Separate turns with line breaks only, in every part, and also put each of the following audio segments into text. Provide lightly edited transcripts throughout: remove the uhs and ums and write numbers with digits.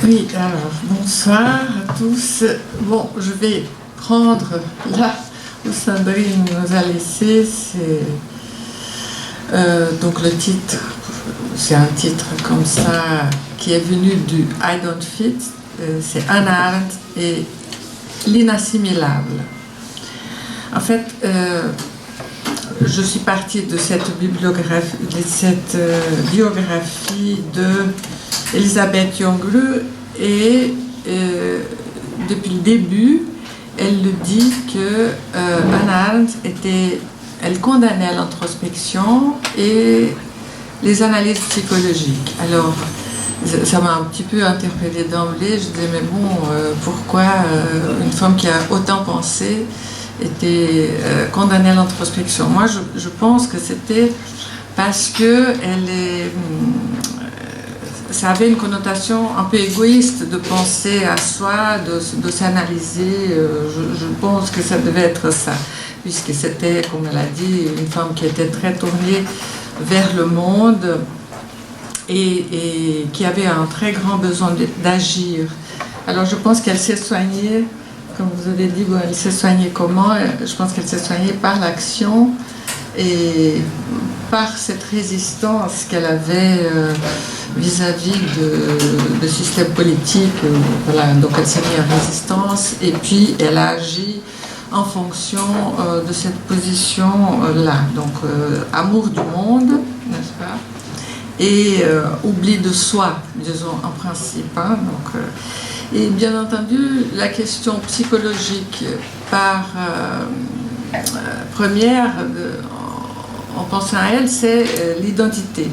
Oui, alors, bonsoir à tous. Bon, je vais prendre là où Sandrine nous a laissé. C'est donc le titre, c'est un titre comme ça qui est venu du I Don't Fit. C'est Hannah Arendt et l'inassimilable. En fait, je suis partie de cette biographie de Elisabeth Young-Lü et depuis le début, elle le dit que Hannah Arendt elle condamnait l'introspection et les analyses psychologiques. Alors, ça m'a un petit peu interpellée d'emblée. Je disais, mais bon, pourquoi une femme qui a autant pensé était condamnée à l'introspection? Moi, je pense que c'était parce que ça avait une connotation un peu égoïste de penser à soi, de s'analyser. Je pense que ça devait être ça, puisque c'était, comme elle a dit, une femme qui était très tournée vers le monde et qui avait un très grand besoin d'agir. Alors je pense qu'elle s'est soignée, comme vous avez dit, bon, elle s'est soignée comment? Je pense qu'elle s'est soignée par l'action et par cette résistance qu'elle avait vis-à-vis de système politique. Voilà, donc elle s'est mise en résistance et puis elle a agi en fonction de cette position-là. Donc amour du monde, n'est-ce pas? Et oubli de soi, disons, en principe. Hein, donc, et bien entendu, la question psychologique par première, en pensant à elle, c'est l'identité.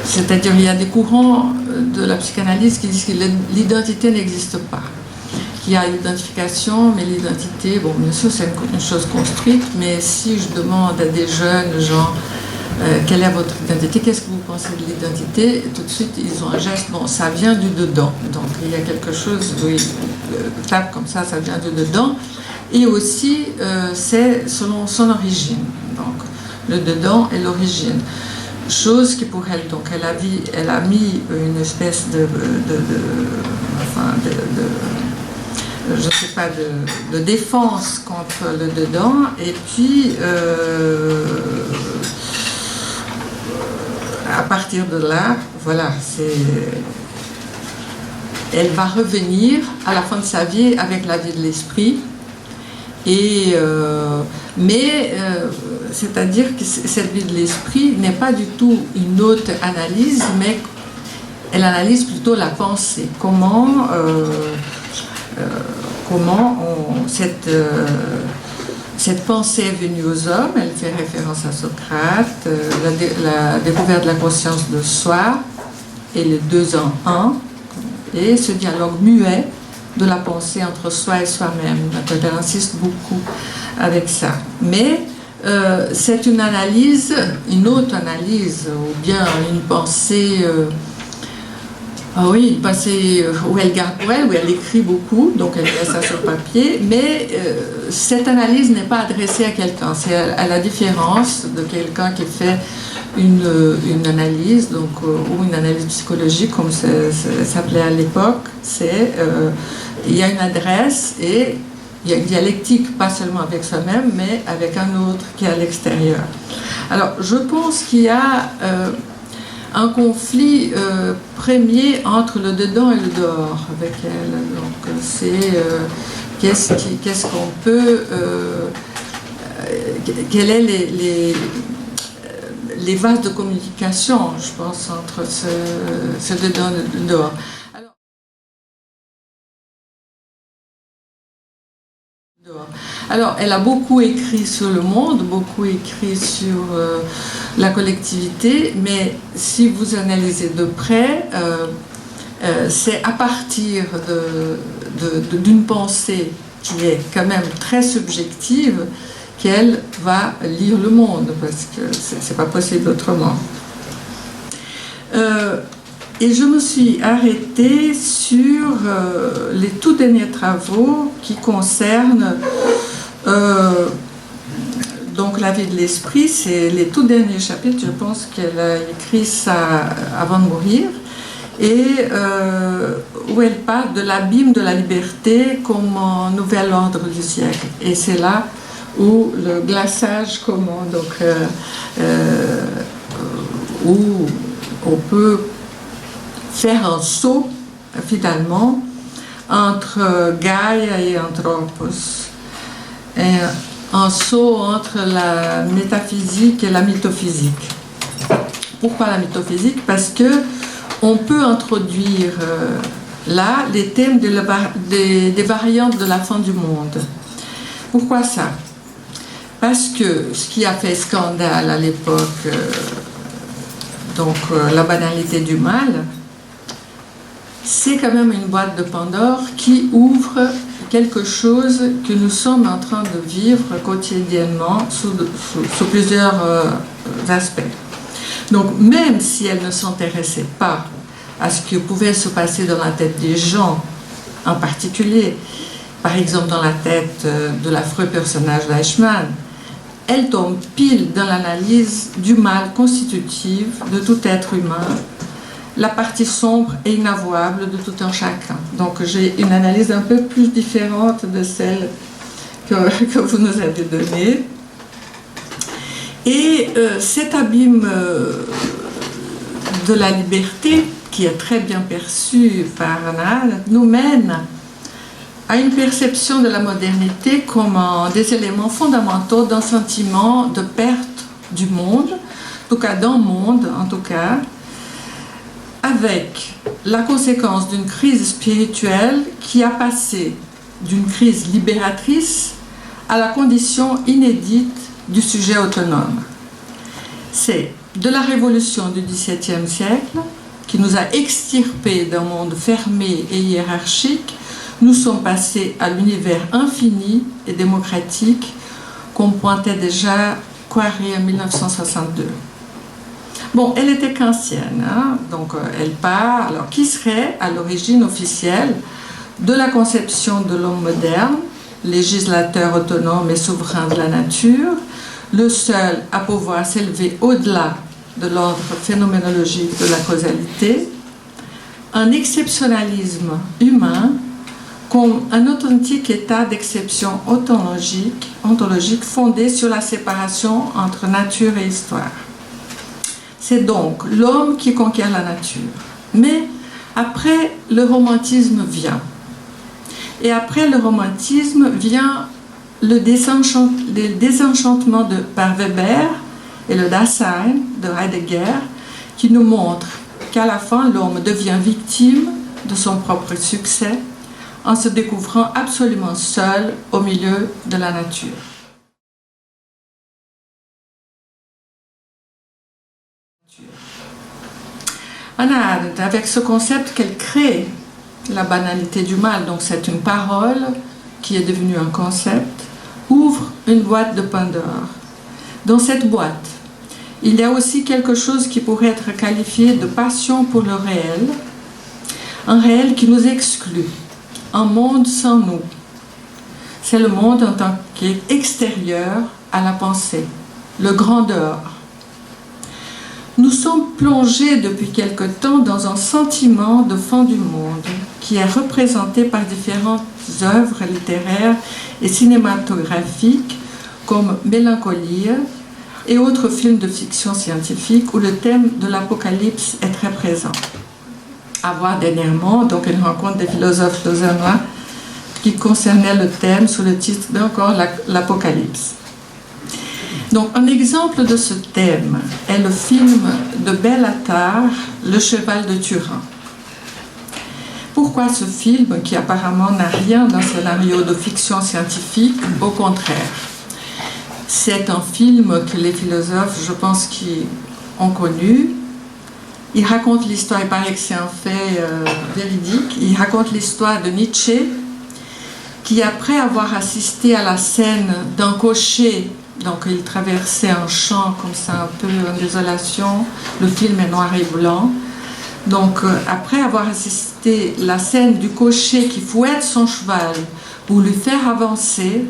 C'est-à-dire il y a des courants de la psychanalyse qui disent que l'identité n'existe pas. Qu'il y a l'identification, mais l'identité, bon, bien sûr, c'est une chose construite, mais si je demande à des jeunes gens quelle est votre identité, qu'est-ce que vous pensez de l'identité, tout de suite, ils ont un geste, bon, ça vient du dedans. Donc, il y a quelque chose où ils tapent comme ça vient du dedans. Et aussi, c'est selon son origine. Donc, le dedans et l'origine. Chose qui pour elle, donc, elle a mis une espèce je ne sais pas, de défense contre le dedans, et puis à partir de là, voilà, elle va revenir à la fin de sa vie avec la vie de l'esprit, mais c'est-à-dire que cette vie de l'esprit n'est pas du tout une autre analyse, mais elle analyse plutôt la pensée, comment cette pensée est venue aux hommes. Elle fait référence à Socrate, la découverte de la conscience de soi et les deux en un, et ce dialogue muet de la pensée entre soi et soi-même. Elle insiste beaucoup avec ça. Mais c'est une analyse, une autre analyse, ou bien une pensée... oui, une pensée où elle garde pour elle, où elle écrit beaucoup, donc elle met ça sur papier, mais cette analyse n'est pas adressée à quelqu'un. C'est à la différence de quelqu'un qui fait une analyse, donc, ou une analyse psychologique, comme ça s'appelait à l'époque. Il y a une adresse et il y a une dialectique, pas seulement avec soi-même, mais avec un autre qui est à l'extérieur. Alors, je pense qu'il y a... un conflit premier entre le dedans et le dehors avec elle. Donc c'est qu'est-ce qu'on peut... quels sont les vases de communication, je pense, entre ce dedans et le dehors. Alors, elle a beaucoup écrit sur le monde, beaucoup écrit sur la collectivité, mais si vous analysez de près, c'est à partir d'une pensée qui est quand même très subjective qu'elle va lire le monde, parce que c'est pas possible autrement. Et je me suis arrêtée sur les tout derniers travaux qui concernent donc La vie de l'esprit, c'est les tout derniers chapitres, je pense qu'elle a écrit ça avant de mourir, et où elle parle de l'abîme de la liberté comme un nouvel ordre du siècle. Et c'est là où le glaçage commence, donc où on peut faire un saut finalement entre Gaïa et Anthropos, et un saut entre la métaphysique et la mythophysique. Pourquoi la mythophysique? Parce que on peut introduire là les thèmes des variantes de la fin du monde. Pourquoi ça? Parce que ce qui a fait scandale à l'époque, la banalité du mal, c'est quand même une boîte de Pandore qui ouvre quelque chose que nous sommes en train de vivre quotidiennement sous plusieurs aspects. Donc même si elle ne s'intéressait pas à ce qui pouvait se passer dans la tête des gens, en particulier, par exemple dans la tête de l'affreux personnage d'Eichmann, elle tombe pile dans l'analyse du mal constitutif de tout être humain, la partie sombre et inavouable de tout un chacun. Donc j'ai une analyse un peu plus différente de celle que vous nous avez donnée. Et cet abîme de la liberté, qui est très bien perçu par Anna, nous mène à une perception de la modernité comme un des éléments fondamentaux d'un sentiment de perte du monde, en tout cas d'un monde, en tout cas, avec la conséquence d'une crise spirituelle qui a passé d'une crise libératrice à la condition inédite du sujet autonome. C'est de la révolution du XVIIe siècle qui nous a extirpés d'un monde fermé et hiérarchique. Nous sommes passés à l'univers infini et démocratique qu'on pointait déjà Quarry en 1962. Bon, elle était kantienne, hein, donc elle part. Alors, qui serait à l'origine officielle de la conception de l'homme moderne, législateur autonome et souverain de la nature, le seul à pouvoir s'élever au-delà de l'ordre phénoménologique de la causalité, un exceptionnalisme humain comme un authentique état d'exception ontologique fondé sur la séparation entre nature et histoire. C'est donc l'homme qui conquiert la nature. Mais après, le romantisme vient. Et après le romantisme vient le désenchantement par Weber et le Dasein de Heidegger, qui nous montre qu'à la fin, l'homme devient victime de son propre succès en se découvrant absolument seul au milieu de la nature. Hannah Arendt, avec ce concept qu'elle crée, la banalité du mal, donc c'est une parole qui est devenue un concept, ouvre une boîte de Pandore. Dans cette boîte, il y a aussi quelque chose qui pourrait être qualifié de passion pour le réel, un réel qui nous exclut, un monde sans nous. C'est le monde en tant qu'extérieur à la pensée, le grand dehors. Nous sommes plongés depuis quelque temps dans un sentiment de fin du monde qui est représenté par différentes œuvres littéraires et cinématographiques comme Mélancolie et autres films de fiction scientifique où le thème de l'apocalypse est très présent. À voir dernièrement, donc une rencontre des philosophes lausannois qui concernait le thème sous le titre d'encore l'apocalypse. Donc, un exemple de ce thème est le film de Béla Tarr, Le cheval de Turin. Pourquoi ce film qui apparemment n'a rien d'un scénario de fiction scientifique? Au contraire. C'est un film que les philosophes, je pense, qui ont connu. Il raconte l'histoire, il paraît que c'est un fait véridique, il raconte l'histoire de Nietzsche, qui après avoir assisté à la scène d'un cocher, donc il traversait un champ comme ça, un peu en désolation, le film est noir et blanc, donc après avoir assisté à la scène du cocher qui fouette son cheval pour lui faire avancer,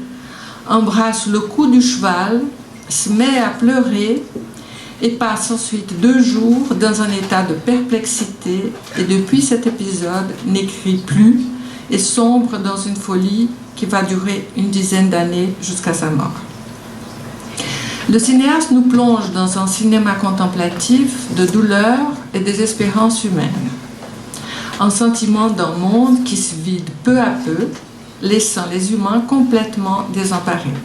embrasse le cou du cheval, se met à pleurer et passe ensuite 2 jours dans un état de perplexité et depuis cet épisode n'écrit plus et sombre dans une folie qui va durer une dizaine d'années jusqu'à sa mort. Le cinéaste nous plonge dans un cinéma contemplatif de douleur et désespérance humaine, un sentiment d'un monde qui se vide peu à peu, laissant les humains complètement désemparés.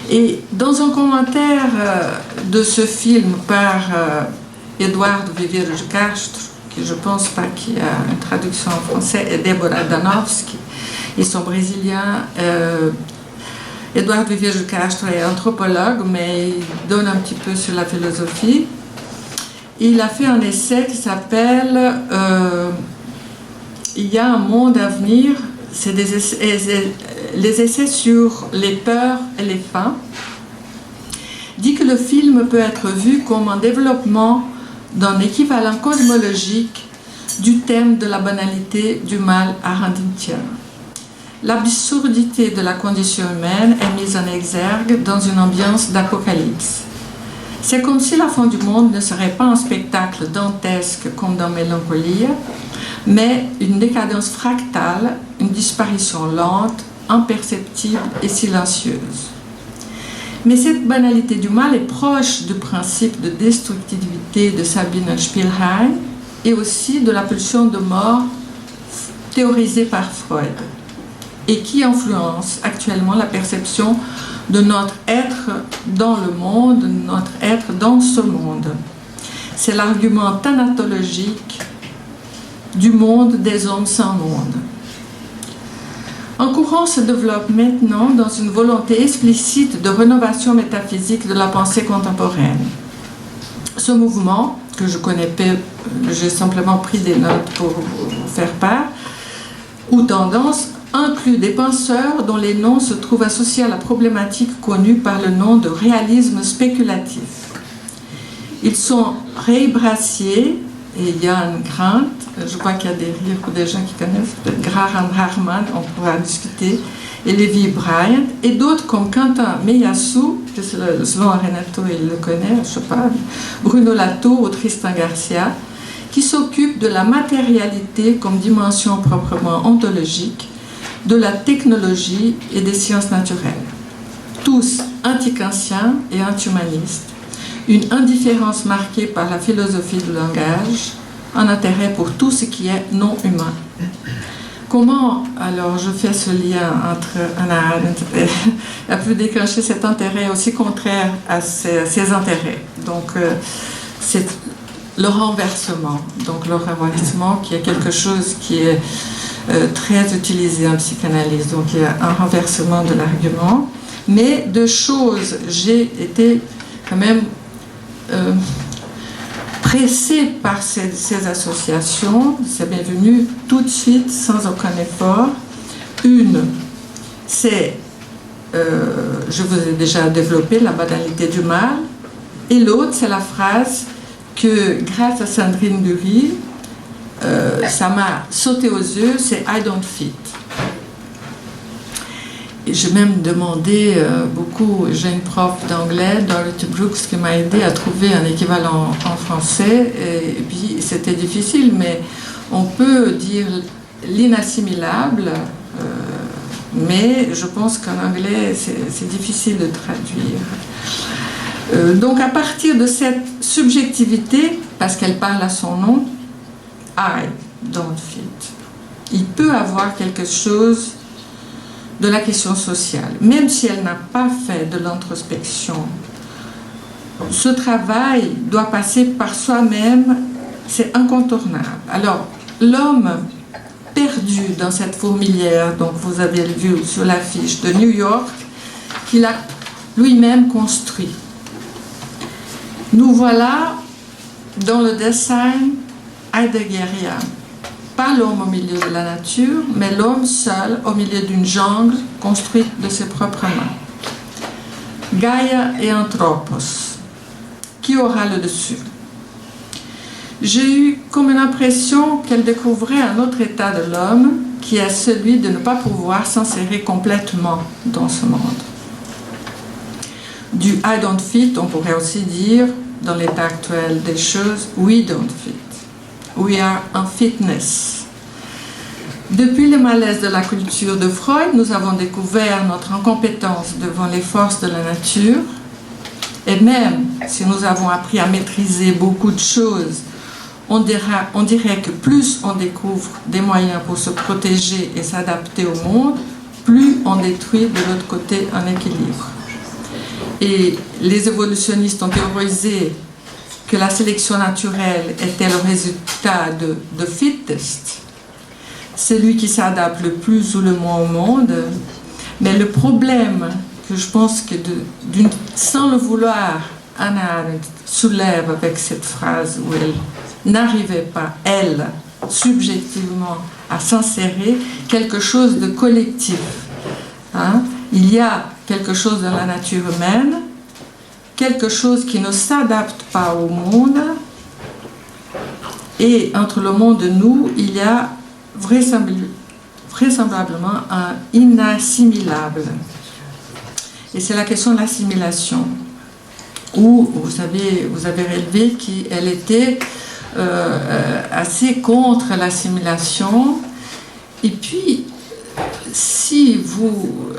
Et dans un commentaire de ce film par Eduardo Viveiros de Castro, qui je ne pense pas qu'il y a une traduction en français, et Débora Danowski, ils sont brésiliens. Eduardo Viveiros de Castro est anthropologue, mais il donne un petit peu sur la philosophie. Il a fait un essai qui s'appelle Il y a un monde à venir. C'est les essais sur les peurs et les fins. Dit que le film peut être vu comme un développement d'un équivalent cosmologique du thème de la banalité du mal arendtien. L'absurdité de la condition humaine est mise en exergue dans une ambiance d'apocalypse. C'est comme si la fin du monde ne serait pas un spectacle dantesque comme dans Mélancolie, mais une décadence fractale, une disparition lente, imperceptible et silencieuse. Mais cette banalité du mal est proche du principe de destructivité de Sabine Spielrein et aussi de la pulsion de mort théorisée par Freud et qui influence actuellement la perception de notre être dans le monde, notre être dans ce monde. C'est l'argument thanatologique du monde des hommes sans monde. Un courant se développe maintenant dans une volonté explicite de rénovation métaphysique de la pensée contemporaine. Ce mouvement, que je connais peu, j'ai simplement pris des notes pour vous faire part, ou tendance, inclut des penseurs dont les noms se trouvent associés à la problématique connue par le nom de réalisme spéculatif. Ils sont Ray Brassier et Jan Grant, je crois qu'il y a des rires pour des gens qui connaissent, Graham Harman, on pourra discuter, et Levi Bryant, et d'autres comme Quentin Meillassoux, selon Renato il le connaît, je ne sais pas, Bruno Latour ou Tristan Garcia, qui s'occupent de la matérialité comme dimension proprement ontologique, de la technologie et des sciences naturelles. Tous anti-kantiens et anti-humanistes, une indifférence marquée par la philosophie du langage, un intérêt pour tout ce qui est non humain. Comment, alors, je fais ce lien entre Hannah Arendt a pu déclencher cet intérêt aussi contraire à ses intérêts. Donc, c'est le renversement. Donc, le renversement qui est quelque chose qui est très utilisé en psychanalyse. Donc, il y a un renversement de l'argument. Mais deux choses, j'ai été quand même pressée par ces associations, c'est bien venu tout de suite, sans aucun effort. Une, c'est, je vous ai déjà développé, la banalité du mal. Et l'autre, c'est la phrase que, grâce à Sandrine Dury, ça m'a sauté aux yeux, c'est « I don't fit ». J'ai même demandé beaucoup, j'ai une prof d'anglais, Dorothy Brooks, qui m'a aidé à trouver un équivalent en français, et puis c'était difficile, mais on peut dire l'inassimilable, mais je pense qu'en anglais c'est difficile de traduire. Donc à partir de cette subjectivité, parce qu'elle parle à son nom, I don't fit, il peut avoir quelque chose de la question sociale, même si elle n'a pas fait de l'introspection. Ce travail doit passer par soi-même, c'est incontournable. Alors, l'homme perdu dans cette fourmilière, donc vous avez vu sur l'affiche de New York, qu'il a lui-même construit. Nous voilà dans le dessin heideggérien. Pas l'homme au milieu de la nature, mais l'homme seul au milieu d'une jungle construite de ses propres mains. Gaïa et Anthropos. Qui aura le dessus? J'ai eu comme une impression qu'elle découvrait un autre état de l'homme, qui est celui de ne pas pouvoir s'insérer complètement dans ce monde. du I don't fit, on pourrait aussi dire, dans l'état actuel des choses, we don't fit. We are unfitness. Depuis le malaise de la culture de Freud, nous avons découvert notre incompétence devant les forces de la nature. Et même si nous avons appris à maîtriser beaucoup de choses, on dirait que plus on découvre des moyens pour se protéger et s'adapter au monde, plus on détruit de l'autre côté un équilibre. Et les évolutionnistes ont théorisé que la sélection naturelle était le résultat de fittest, celui qui s'adapte le plus ou le moins au monde. Mais le problème que je pense que sans le vouloir, Hannah Arendt soulève avec cette phrase où elle n'arrivait pas, elle, subjectivement, à s'insérer quelque chose de collectif. Hein? Il y a quelque chose dans la nature humaine, quelque chose qui ne s'adapte pas au monde, et entre le monde et nous, il y a vraisemblablement un inassimilable. Et c'est la question de l'assimilation, où vous avez relevé qu'elle était assez contre l'assimilation. Et puis, si vous...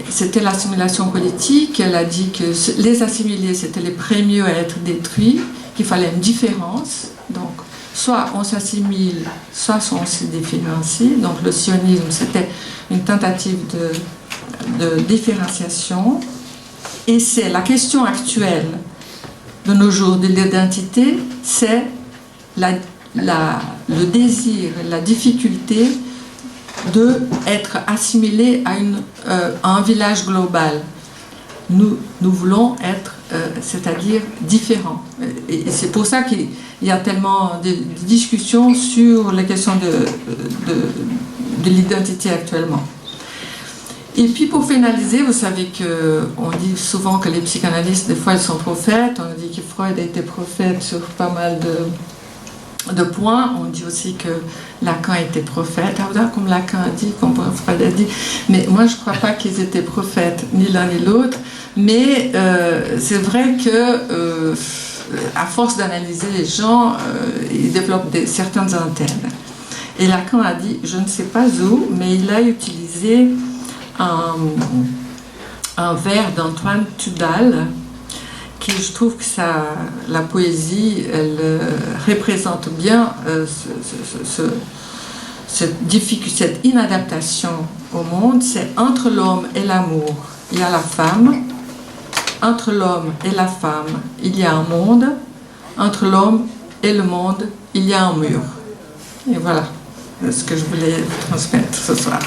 c'était l'assimilation politique, elle a dit que les assimilés, c'était les premiers à être détruits, qu'il fallait une différence. Donc, soit on s'assimile, soit on se différencie. Donc, le sionisme, c'était une tentative de différenciation. Et c'est la question actuelle de nos jours de l'identité, c'est le désir, la difficulté d'être assimilé à un village global. Nous voulons être, c'est-à-dire différents. Et c'est pour ça qu'il y a tellement de discussions sur les questions de l'identité actuellement. Et puis pour finaliser, vous savez qu'on dit souvent que les psychanalystes, des fois, ils sont prophètes. On dit que Freud a été prophète sur pas mal de points. On dit aussi que Lacan était prophète. Comme Lacan a dit, comme Freud a dit. Mais moi, je ne crois pas qu'ils étaient prophètes, ni l'un ni l'autre. Mais c'est vrai que, à force d'analyser les gens, ils développent certaines antennes. Et Lacan a dit, je ne sais pas où, mais il a utilisé un vers d'Antoine Tudal, qui je trouve que la poésie, elle représente bien cette inadaptation au monde. C'est entre l'homme et l'amour, il y a la femme. Entre l'homme et la femme, il y a un monde. Entre l'homme et le monde, il y a un mur. Et voilà ce que je voulais transmettre ce soir.